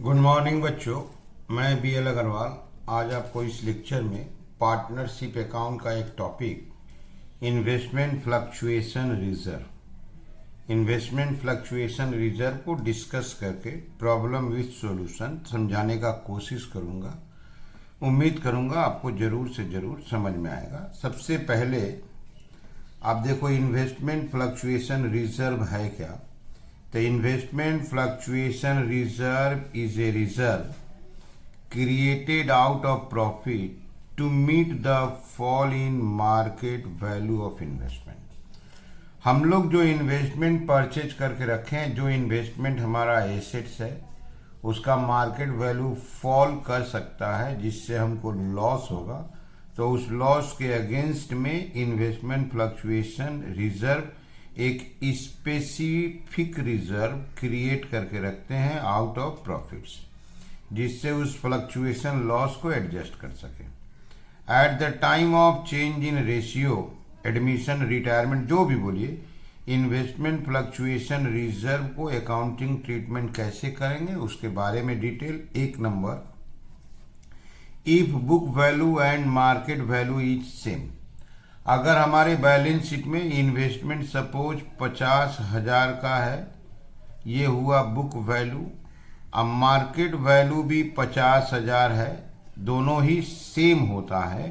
Good morning बच्चों, मैं B L Agarwal आज आपको इस लेक्चर में पार्टनरशिप अकाउंट का एक टॉपिक इन्वेस्टमेंट फ्लक्चुएशन रिजर्व को डिस्कस करके प्रॉब्लम विथ सॉल्यूशन समझाने का कोशिश करूंगा। उम्मीद करूंगा आपको जरूर से जरूर समझ में आएगा। सबसे पहले आप देखो इन्वेस्टमेंट फ्लक्चुएशन रिजर्व है क्या। The investment fluctuation reserve is a reserve created out of profit to meet the fall in market value of investment। हम लोग जो इन्वेस्टमेंट परचेज करके रखे हैं, जो इन्वेस्टमेंट हमारा एसेट्स है, उसका मार्केट वैल्यू फॉल कर सकता है जिससे हमको लॉस होगा। तो उस लॉस के अगेंस्ट में इन्वेस्टमेंट फ्लक्चुएशन रिजर्व एक स्पेसिफिक रिजर्व क्रिएट करके रखते हैं आउट ऑफ प्रॉफिट्स, जिससे उस फ्लक्चुएशन लॉस को एडजस्ट कर सके। At the time of change in ratio, admission, retirement, जो भी बोलिए, इन्वेस्टमेंट फ्लक्चुएशन रिजर्व को अकाउंटिंग ट्रीटमेंट कैसे करेंगे उसके बारे में detail. 1 number, if book value and market value is same. अगर हमारे बैलेंस शीट में इन्वेस्टमेंट सपोज 50,000 का है, ये हुआ बुक वैल्यू, अब मार्केट वैल्यू भी 50,000 है, दोनों ही सेम होता है,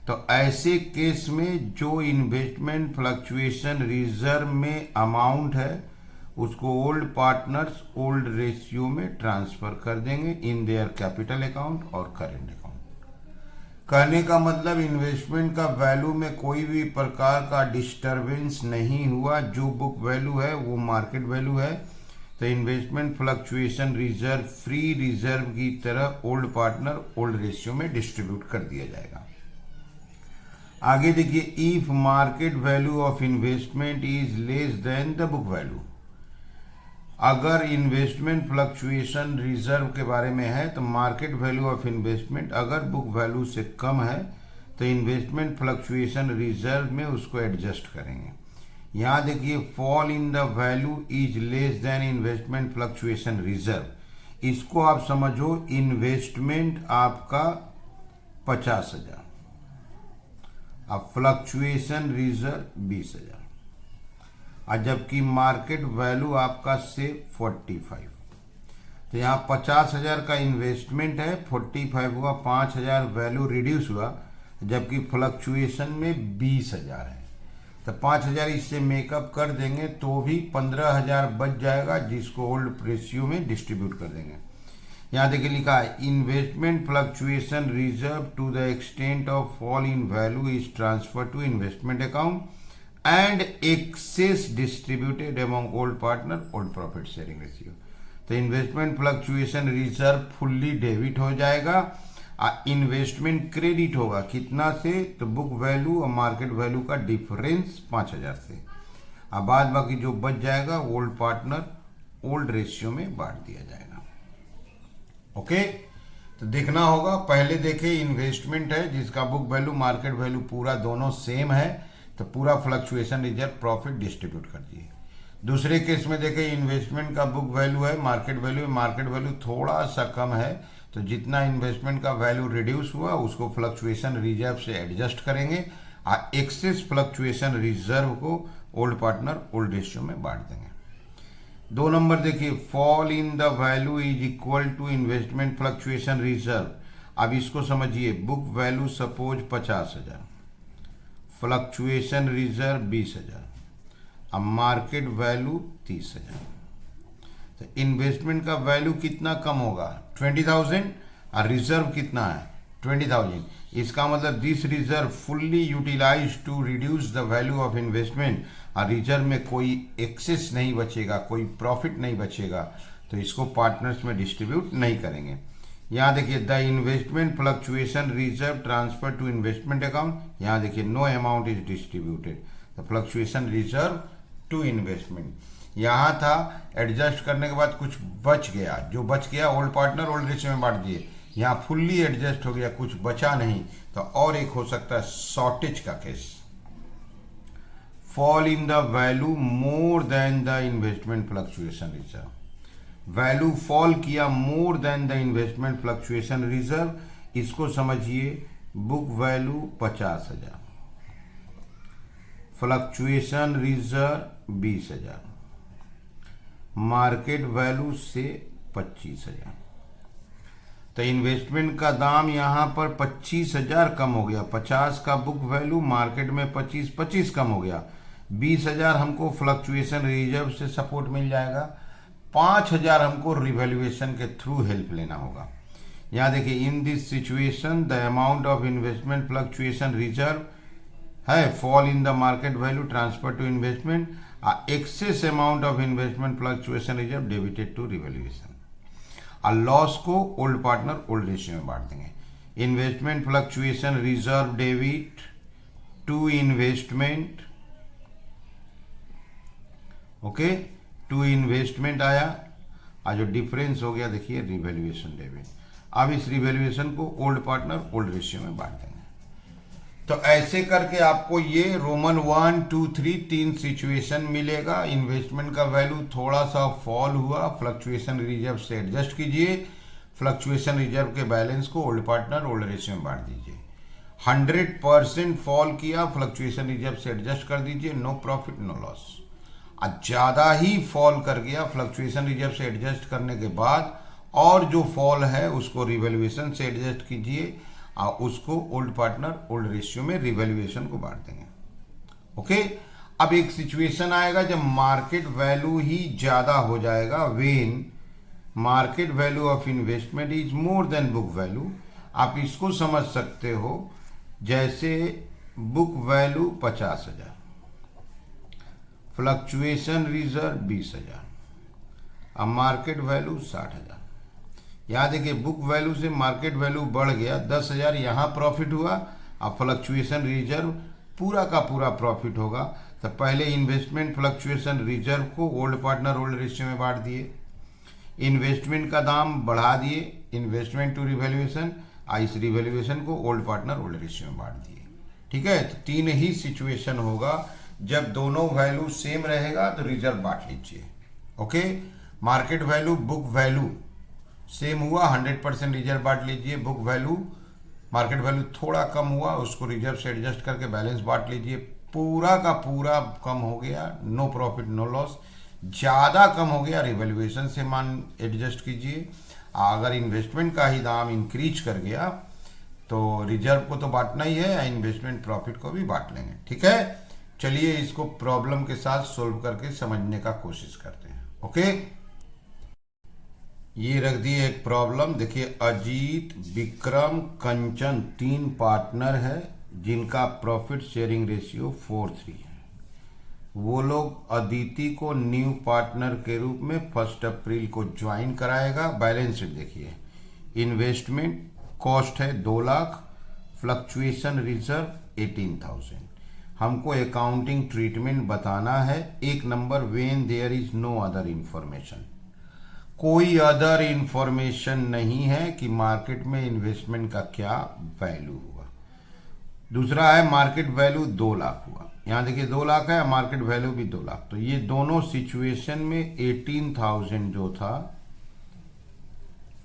तो ऐसे केस में जो इन्वेस्टमेंट फ्लक्चुएशन रिजर्व में अमाउंट है उसको ओल्ड पार्टनर्स ओल्ड रेशियो में ट्रांसफर कर देंगे इन देयर कैपिटल अकाउंट और करेंट अकाउंट। कहने का मतलब इन्वेस्टमेंट का वैल्यू में कोई भी प्रकार का डिस्टरबेंस नहीं हुआ। जो बुक वैल्यू है वो मार्केट वैल्यू है, तो investment fluctuation reserve free reserve की तरह ओल्ड पार्टनर ओल्ड रेशियो में डिस्ट्रीब्यूट कर दिया जाएगा। आगे देखिए, if market value of investment is less than the book value. अगर इन्वेस्टमेंट फ्लक्चुएशन रिजर्व के बारे में है तो मार्केट वैल्यू ऑफ इन्वेस्टमेंट अगर बुक वैल्यू से कम है तो इन्वेस्टमेंट फ्लक्चुएशन रिजर्व में उसको एडजस्ट करेंगे। यहाँ देखिए, fall in the value is less than investment fluctuation reserve. इसको आप समझो इन्वेस्टमेंट आपका 50,000, अब फ्लक्चुएशन रिजर्व 20,000, और जबकि मार्केट वैल्यू आपका से 45। तो यहाँ 50,000 का इन्वेस्टमेंट है, 45 हुआ, 5,000 वैल्यू रिड्यूस हुआ, जबकि फ्लक्चुएशन में 20,000 है। तो 5,000 इससे मेकअप कर देंगे तो भी 15,000 बच जाएगा, जिसको ओल्ड रेशियो में डिस्ट्रीब्यूट कर देंगे। यहाँ देखिए लिखा है, investment fluctuation reserve to the extent of fall in value is transfer to investment account and excess distributed among old partner old profit sharing ratio. तो investment fluctuation reserve fully debit हो जाएगा, investment credit होगा कितना से, तो book value और market value का difference 5,000 से। अब बाद बाकी जो बच जाएगा ओल्ड पार्टनर ओल्ड रेशियो में बांट दिया जाएगा। ओके, तो देखना होगा, पहले देखे इन्वेस्टमेंट है जिसका बुक वैल्यू मार्केट वैल्यू पूरा दोनों सेम है, तो पूरा फ्लक्चुएशन रिजर्व प्रॉफिट डिस्ट्रीब्यूट कर दिए। दूसरे केस में देखें, इन्वेस्टमेंट का बुक वैल्यू है, मार्केट वैल्यू थोड़ा सा कम है, तो जितना इन्वेस्टमेंट का वैल्यू रिड्यूस हुआ उसको फ्लक्चुएशन रिजर्व से एडजस्ट करेंगे, और एक्सेस फ्लक्चुएशन रिजर्व को ओल्ड पार्टनर ओल्ड रेशियो में बांट देंगे। 2 नंबर देखिए, fall in the value is equal to investment fluctuation reserve. अब इसको समझिए, book value suppose 50,000, fluctuation reserve 20,000, अब मार्केट वैल्यू 30,000। तो इन्वेस्टमेंट का वैल्यू कितना कम होगा, 20,000, और रिजर्व कितना है 20,000। इसका मतलब this reserve fully utilise to reduce the value of investment, और रिजर्व में कोई एक्सेस नहीं बचेगा, कोई प्रॉफिट नहीं बचेगा, तो इसको पार्टनर्स में डिस्ट्रीब्यूट नहीं करेंगे। यहाँ देखिए, the investment fluctuation reserve transfer to investment account, यहाँ देखिए no amount is distributed, the fluctuation reserve to investment. यहाँ था एडजस्ट करने के बाद कुछ बच गया, जो बच गया ओल्ड पार्टनर ओल्ड रेशियो में बांट दिए, यहाँ फुल्ली एडजस्ट हो गया, कुछ बचा नहीं, तो और एक हो सकता है शॉर्टेज का case. fall in the value more than the investment fluctuation reserve। Value fall किया more than the investment fluctuation reserve, इसको समझिए book value 50,000, fluctuation reserve 20,000, market value से 25,000। तो इन्वेस्टमेंट का दाम यहां पर 25,000 कम हो गया, 50 का बुक वैल्यू, मार्केट में 25 कम हो गया, 20,000 हमको फ्लक्चुएशन रिजर्व से सपोर्ट मिल जाएगा, 5,000 हमको रिवैल्यूएशन के थ्रू हेल्प लेना होगा। यहाँ देखिए, in this situation the amount of investment fluctuation reserve है fall in the market value transfer to investment, excess amount of investment fluctuation reserve debited to revaluation. और लॉस को ओल्ड पार्टनर ओल्ड रेशियो में बांट देंगे। Investment fluctuation reserve debit to investment, okay, to investment आया, और जो difference हो गया देखिए रिवैल्यूएशन डेबिट। अब इस रिवैल्यूएशन को ओल्ड पार्टनर ओल्ड रेशियो में बांट देंगे। तो ऐसे करके आपको ये रोमन 1, 2, 3 तीन सिचुएशन मिलेगा। इन्वेस्टमेंट का वैल्यू थोड़ा सा फॉल हुआ, फ्लक्चुएशन रिजर्व से एडजस्ट कीजिए, फ्लक्चुएशन रिजर्व के बैलेंस को ओल्ड पार्टनर ओल्ड रेशियो में बांट दीजिए। 100% फॉल किया, फ्लक्चुएशन रिजर्व से एडजस्ट कर दीजिए, नो प्रॉफिट नो लॉस। आज ज्यादा ही फॉल कर गया, फ्लक्चुएशन रिजर्व से एडजस्ट करने के बाद और जो फॉल है उसको रिवैल्यूएशन से एडजस्ट कीजिए, और उसको ओल्ड पार्टनर ओल्ड रेशियो में रिवैल्यूएशन को बांट देंगे। ओके, अब एक सिचुएशन आएगा जब मार्केट वैल्यू ही ज्यादा हो जाएगा, when market value of investment is more than book value. आप इसको समझ सकते हो जैसे बुक वैल्यू 50,000, फ्लक्चुएशन रिजर्व 20,000, अब मार्केट वैल्यू 60,000। यहाँ देखिए, बुक वैल्यू से मार्केट वैल्यू बढ़ गया, 10,000 यहाँ प्रॉफिट हुआ, अब फ्लक्चुएशन रिजर्व पूरा का पूरा प्रॉफिट होगा। तो पहले इन्वेस्टमेंट फ्लक्चुएशन रिजर्व को ओल्ड पार्टनर ओल्ड रेशियो में बांट दिए, इन्वेस्टमेंट का दाम बढ़ा दिए, इन्वेस्टमेंट टू रिवैल्यूएशन, इस रिवैल्यूएशन को ओल्ड पार्टनर ओल्ड रेशियो में बांट दिए। ठीक है, तो तीन ही सिचुएशन होगा। जब दोनों वैल्यू सेम रहेगा तो रिजर्व बांट लीजिए। Okay, market value book value same हुआ, 100% रिजर्व बांट लीजिए। बुक वैल्यू मार्केट वैल्यू थोड़ा कम हुआ, उसको रिजर्व से एडजस्ट करके बैलेंस बांट लीजिए। पूरा का पूरा कम हो गया, नो प्रॉफिट नो लॉस। ज़्यादा कम हो गया, रिवैल्यूएशन से मान एडजस्ट कीजिए। अगर इन्वेस्टमेंट का ही दाम इंक्रीज कर गया तो रिजर्व को तो बांटना ही है, इन्वेस्टमेंट प्रॉफिट को भी बांट लेंगे। ठीक है, चलिए इसको प्रॉब्लम के साथ सोल्व करके समझने का कोशिश करते हैं। ओके, ये रख दिए एक प्रॉब्लम। देखिए, अजीत, विक्रम, कंचन तीन पार्टनर है जिनका प्रॉफिट शेयरिंग रेशियो 4:3 है। वो लोग अदिति को न्यू पार्टनर के रूप में 1 अप्रैल को ज्वाइन कराएगा। बैलेंस शीट देखिए, इन्वेस्टमेंट कॉस्ट है 2 लाख, फ्लक्चुएशन रिजर्व 18,000। हमको अकाउंटिंग ट्रीटमेंट बताना है। 1 number, when there is no other information, कोई अदर इंफॉर्मेशन नहीं है कि मार्केट में इन्वेस्टमेंट का क्या वैल्यू हुआ। दूसरा है मार्केट वैल्यू 2 लाख हुआ, यहाँ देखिए 2 लाख है, मार्केट वैल्यू भी 2 लाख। तो ये दोनों सिचुएशन में 18,000 जो था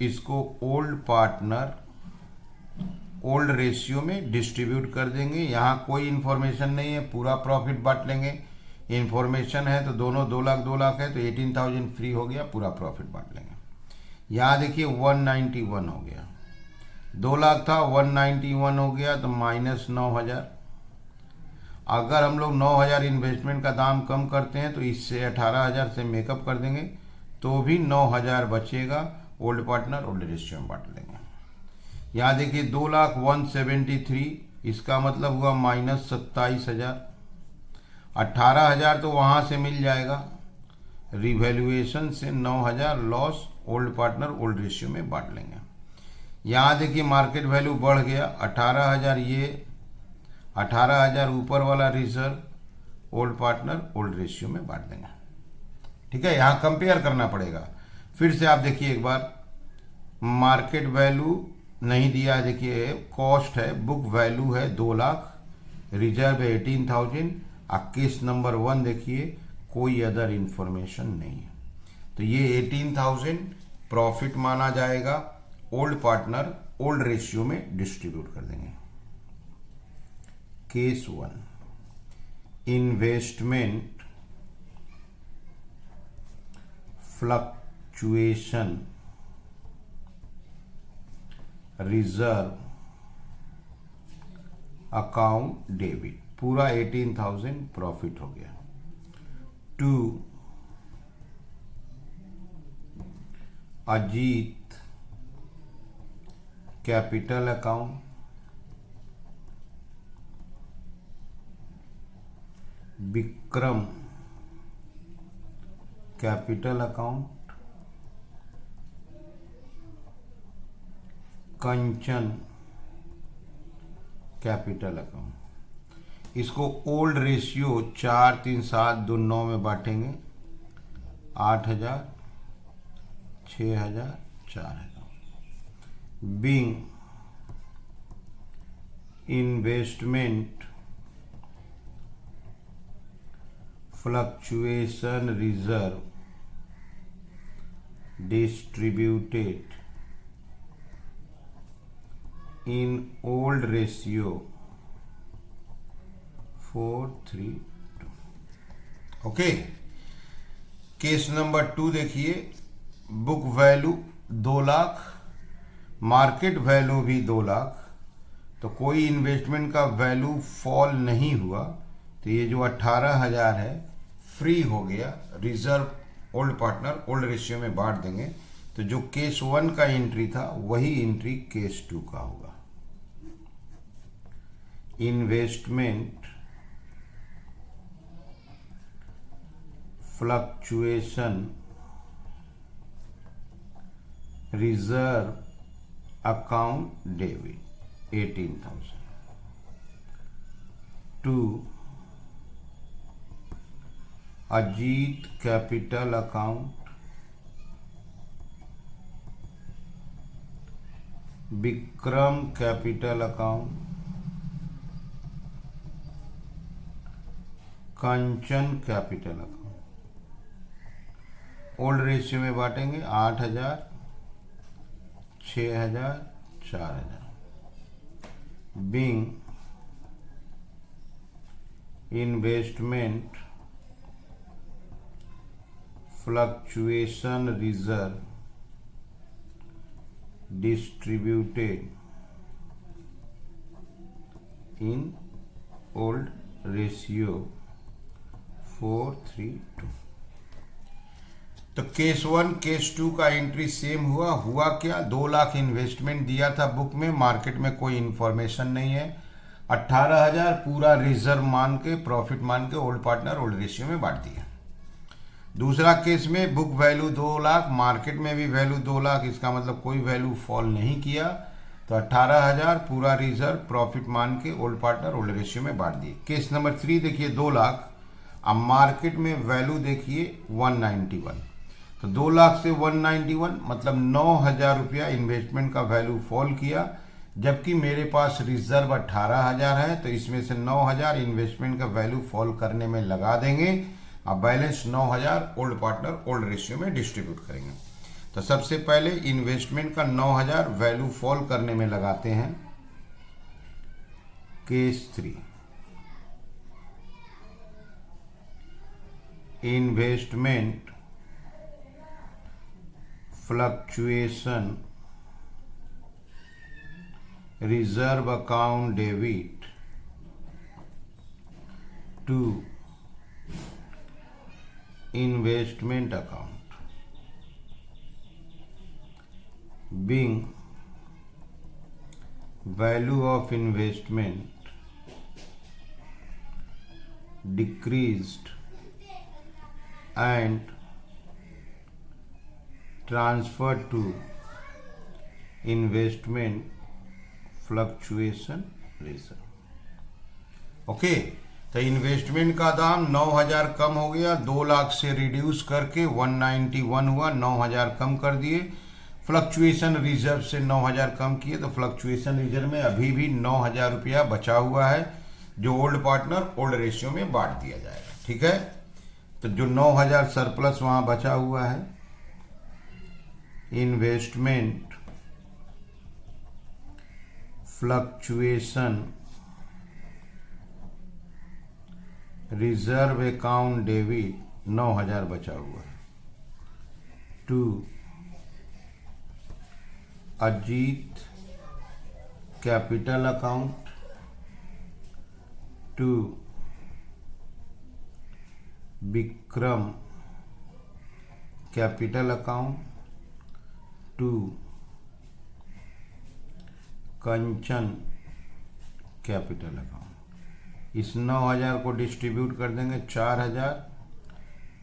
इसको ओल्ड पार्टनर ओल्ड रेशियो में डिस्ट्रीब्यूट कर देंगे। यहाँ कोई इंफॉर्मेशन नहीं है, पूरा प्रॉफिट बांट लेंगे। इंफॉर्मेशन है तो दोनों 2 लाख है, तो 18,000 फ्री हो गया, पूरा प्रॉफिट बांट लेंगे। यहाँ देखिए 191 हो गया, 2 लाख था 191 हो गया, तो माइनस 9,000। अगर हम लोग 9,000 इन्वेस्टमेंट का दाम कम करते हैं तो इससे 18,000 से मेकअप कर देंगे, तो भी 9,000 बचेगा, ओल्ड पार्टनर ओल्ड रेशियो में बांट लेंगे। यहाँ देखिए 2,173, इसका मतलब हुआ माइनस 27,000। 18,000 तो वहाँ से मिल जाएगा, रिवैल्यूएशन से 9,000 loss, old partner old ratio में बांट लेंगे। यहाँ देखिए मार्केट वैल्यू बढ़ गया, 18,000 ये, 18,000 ऊपर वाला reserve, old partner old ratio में बांट देंगे। ठीक है, यहाँ कंपेयर करना पड़ेगा। फिर से आप देखिए एक बार, मार्केट वैल्यू नहीं दिया है, देखिए कॉस्ट है, बुक वैल्यू है 2 लाख, रिजर्व है 18,000। केस नंबर 1 देखिए, कोई अदर इंफॉर्मेशन नहीं है। तो ये 18,000 प्रॉफिट माना जाएगा। ओल्ड पार्टनर ओल्ड रेशियो में डिस्ट्रीब्यूट कर देंगे। Case 1, investment fluctuation reserve account debit, पूरा 18,000 प्रॉफिट हो गया। 2, Ajit capital account, Vikram capital account, Kanchan capital account. इसको ओल्ड रेशियो 4, 3, 7, 2, 9 में बांटेंगे। 8,000, 6,000, 4,000। Being investment fluctuation reserve distributed in old ratio 4:3:2। Okay, case number 2 देखिए। Book value 2 lakh, market value भी 2 लाख, तो कोई इन्वेस्टमेंट का वैल्यू फॉल नहीं हुआ, तो ये जो 18,000 है फ्री हो गया। Reserve old partner old ratio में बांट देंगे, तो जो केस 1 का एंट्री था वही एंट्री केस 2 का होगा। Investment fluctuation reserve account debit 18,000। 2, Ajit capital account, Vikram capital account, Kanchan capital account. Old ratio में बांटेंगे। 8,000, 6,000, 4,000। Being investment fluctuation reserve distributed in old ratio 4:3:2। तो केस 1 केस 2 का एंट्री सेम हुआ क्या? 2 लाख इन्वेस्टमेंट दिया था बुक में, मार्केट में कोई इंफॉर्मेशन नहीं है। 18,000 पूरा रिजर्व मान के प्रॉफिट मान के ओल्ड पार्टनर ओल्ड रेशियो में बांट दिया। दूसरा केस में बुक वैल्यू 2 लाख, मार्केट में भी वैल्यू 2 लाख, इसका मतलब कोई वैल्यू फॉल नहीं किया, तो 18,000 पूरा रिजर्व प्रॉफिट मान के ओल्ड पार्टनर ओल्ड रेशियो में बांट दिए। केस नंबर 3 देखिए, 2 लाख, अब मार्केट में वैल्यू देखिए 191, तो 2 लाख से 191 मतलब 9,000 रुपया इन्वेस्टमेंट का वैल्यू फॉल किया, जबकि मेरे पास रिजर्व 18,000 है, तो इसमें से 9,000 इन्वेस्टमेंट का वैल्यू फॉल करने में लगा देंगे। अब balance 9,000 old partner old ratio में डिस्ट्रीब्यूट करेंगे। तो सबसे पहले इन्वेस्टमेंट का 9,000 वैल्यू फॉल करने में लगाते हैं। Case 3, investment fluctuation reserve account debit to investment account, being value of investment decreased and transfer to investment fluctuation reserve। Okay, तो इन्वेस्टमेंट का दाम 9,000 कम हो गया, 2 लाख से रिड्यूस करके 191 हुआ, 9,000 कम कर दिए। फ्लक्चुएशन रिजर्व से 9,000 कम किए, तो फ्लक्चुएशन रिजर्व में अभी भी 9,000 रुपया बचा हुआ है, जो ओल्ड पार्टनर ओल्ड रेशियो में बांट दिया जाएगा। ठीक है, तो जो 9,000 सरप्लस वहाँ बचा हुआ है, investment fluctuation reserve account debit 9,000 बचा हुआ है। To Ajit capital account, to Vikram capital account, to Kanchan capital account. इस 9,000 को डिस्ट्रीब्यूट कर देंगे 4,000,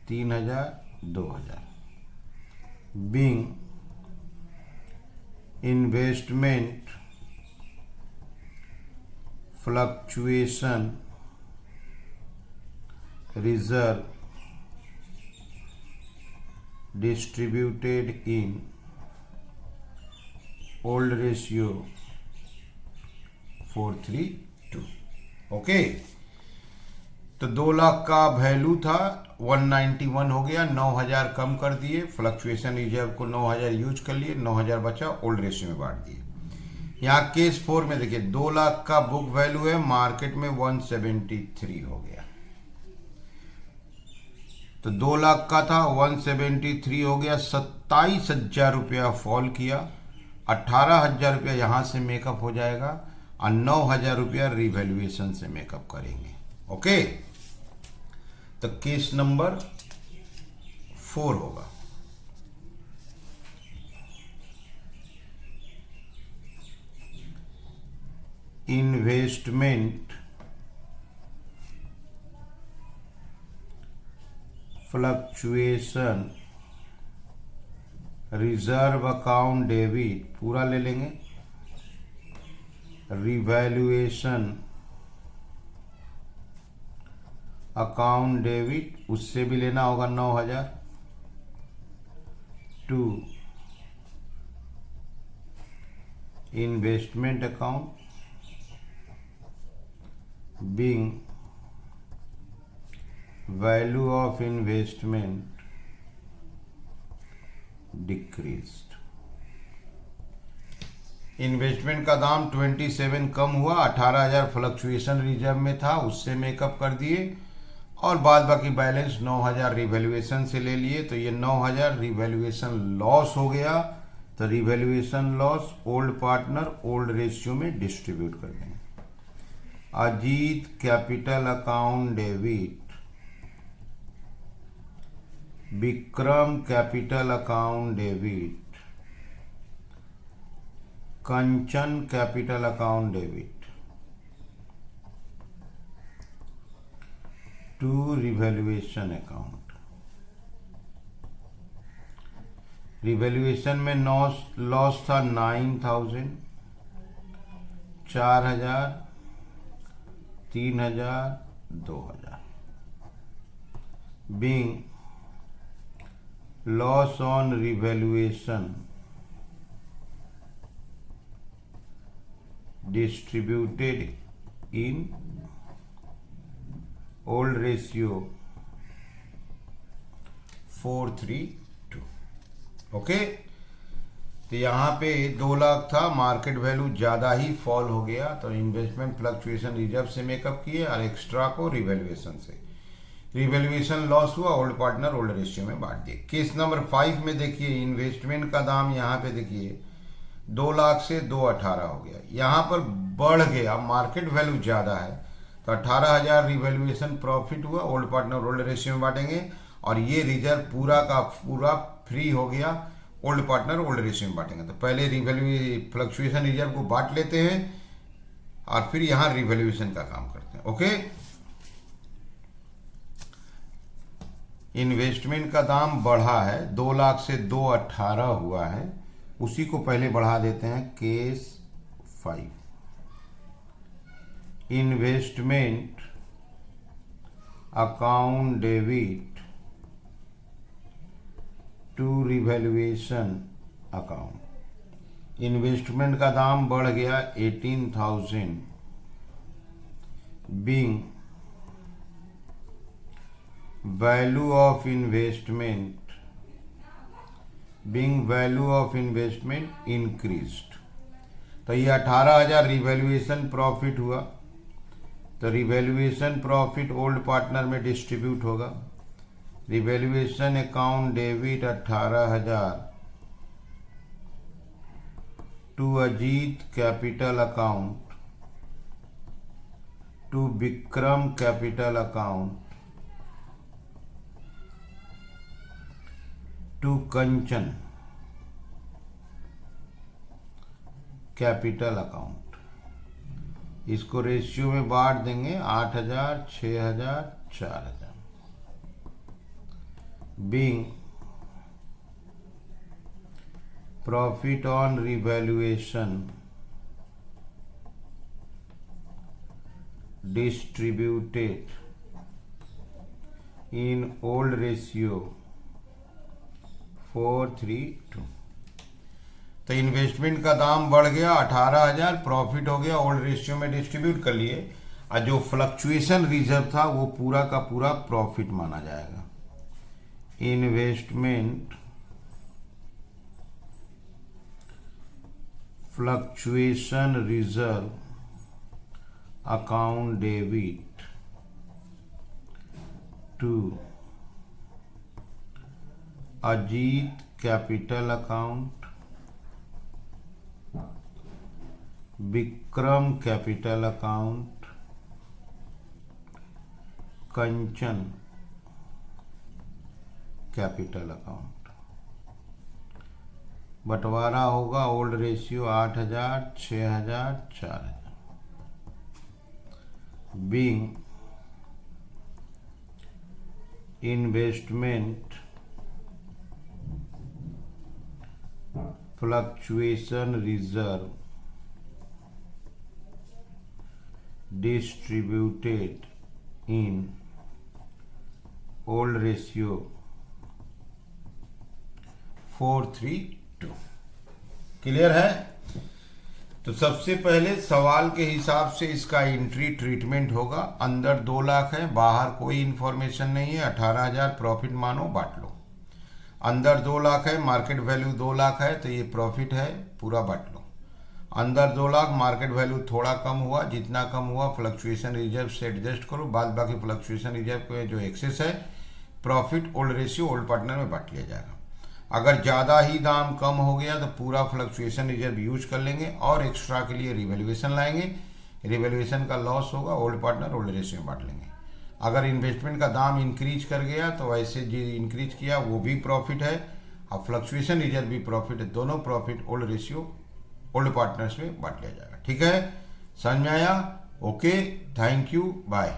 3,000, 2,000। Being investment fluctuation reserve distributed in old ratio 4:3:2। Okay, तो 2 लाख का वैल्यू था, 191 हो गया, 9,000 कम कर दिए, फ्लक्चुएशन रिजर्व को 9,000 यूज कर लिए, 9,000 बचा, ओल्ड रेशियो में बांट दिए। यहाँ केस 4 में देखिए 2 लाख का बुक वैल्यू है, मार्केट में 173 हो गया। तो 2 लाख का था, 173 हो गया, 27,000 रुपया फॉल किया, 18,000 रुपया यहाँ से मेकअप हो जाएगा और 9,000 रुपया रिवैल्यूएशन से मेकअप करेंगे। ओके, तो केस नंबर 4 होगा। Investment fluctuation reserve account debit पूरा ले लेंगे, रिवैल्यूएशन अकाउंट डेबिट उससे भी लेना होगा 9,000, to investment account being value of investment decreased. Investment का दाम 27 कम हुआ, 18,000 फ्लक्चुएशन रिजर्व में था, उससे मेकअप कर दिए और बाद बाकी बैलेंस 9,000 रिवैल्यूएशन से ले लिए। तो ये 9,000 रिवैल्यूएशन लॉस हो गया, तो revaluation loss old partner old ratio में डिस्ट्रीब्यूट कर देंगे। Ajit capital account debit, Vikram capital account debit, Kanchan capital account debit, to revaluation account. Revaluation में लॉस था 9,000, 4,000, 3,000, 2,000। Being loss on revaluation distributed in old ratio 4:3:2। Okay, तो यहाँ पे 2 लाख था, मार्केट वैल्यू ज़्यादा ही फॉल हो गया, तो इन्वेस्टमेंट फ्लक्चुएशन रिजर्व से मेकअप किए और एक्स्ट्रा को रिवैल्यूएशन से। रिवैल्यूएशन लॉस हुआ, ओल्ड पार्टनर ओल्ड रेशियो में बांट दिए। केस नंबर 5 में देखिए इन्वेस्टमेंट का दाम यहाँ पे देखिए 2 लाख से 218 हो गया, यहाँ पर बढ़ गया, मार्केट वैल्यू ज़्यादा है, तो 18,000 रिवैल्यूएशन प्रॉफिट हुआ, ओल्ड पार्टनर ओल्ड रेशियो में बांटेंगे और ये रिजर्व पूरा का पूरा फ्री हो गया, ओल्ड पार्टनर ओल्ड रेशियो में बांटेंगे। तो पहले फ्लक्चुएशन रिजर्व को बांट लेते हैं और फिर यहाँ रिवैल्यूएशन का काम करते हैं। ओके, इन्वेस्टमेंट का दाम बढ़ा है, 2 लाख से 218 हुआ है, उसी को पहले बढ़ा देते हैं। Case 5 investment account debit to revaluation account. Investment का दाम बढ़ गया 18,000, being value of investment being value of investment increased. तो ये 18,000 रिवैल्यूएशन प्रॉफिट हुआ, तो रिवैल्यूएशन प्रॉफिट ओल्ड पार्टनर में डिस्ट्रीब्यूट होगा। Revaluation account debit 18,000 to Ajit capital account, to Vikram capital account, to Kanchan capital account. इसको रेशियो में बांट देंगे 8,000, 6,000, 4,000। Being profit on revaluation distributed in old ratio 4:3:2। तो इन्वेस्टमेंट का दाम बढ़ गया 18,000, प्रॉफिट हो गया, ओल्ड रेशियो में डिस्ट्रीब्यूट कर लिए, और जो फ्लक्चुएशन रिजर्व था वो पूरा का पूरा प्रॉफिट माना जाएगा। Investment fluctuation reserve account debit to Ajit capital account, Vikram capital account, Kanchan capital account. बंटवारा होगा old ratio 8,000, 6,000, 4,000। Being investment fluctuation reserve distributed in old ratio 4:3:2। Clear है? तो सबसे पहले सवाल के हिसाब से इसका एंट्री ट्रीटमेंट होगा। अंदर 2 लाख है, बाहर कोई इंफॉर्मेशन नहीं है, 18,000 प्रॉफिट मानो, बांट लो। अंदर 2 लाख है, मार्केट वैल्यू 2 लाख है, तो ये प्रॉफिट है, पूरा बांट लो। अंदर 2 लाख, मार्केट वैल्यू थोड़ा कम हुआ, जितना कम हुआ फ्लक्चुएशन रिजर्व से एडजस्ट करो, बाद बाकी फ्लक्चुएशन रिजर्व में जो एक्सेस है profit old ratio old partner में बांट लिया जाएगा। अगर ज़्यादा ही दाम कम हो गया तो पूरा फ्लक्चुएशन रिजर्व यूज कर लेंगे और एक्स्ट्रा के लिए रिवैल्यूएशन लाएंगे। रिवैल्यूएशन का लॉस होगा, ओल्ड पार्टनर ओल्ड रेशियो में बांट लेंगे। अगर इन्वेस्टमेंट का दाम इंक्रीज कर गया तो वैसे जो इंक्रीज किया वो भी प्रॉफिट है, और फ्लक्चुएशन रिजर्व भी प्रॉफिट है, दोनों profit old ratio old partners में बांट लिया जाएगा। ठीक है, समझ में आया? Okay, thank you, bye.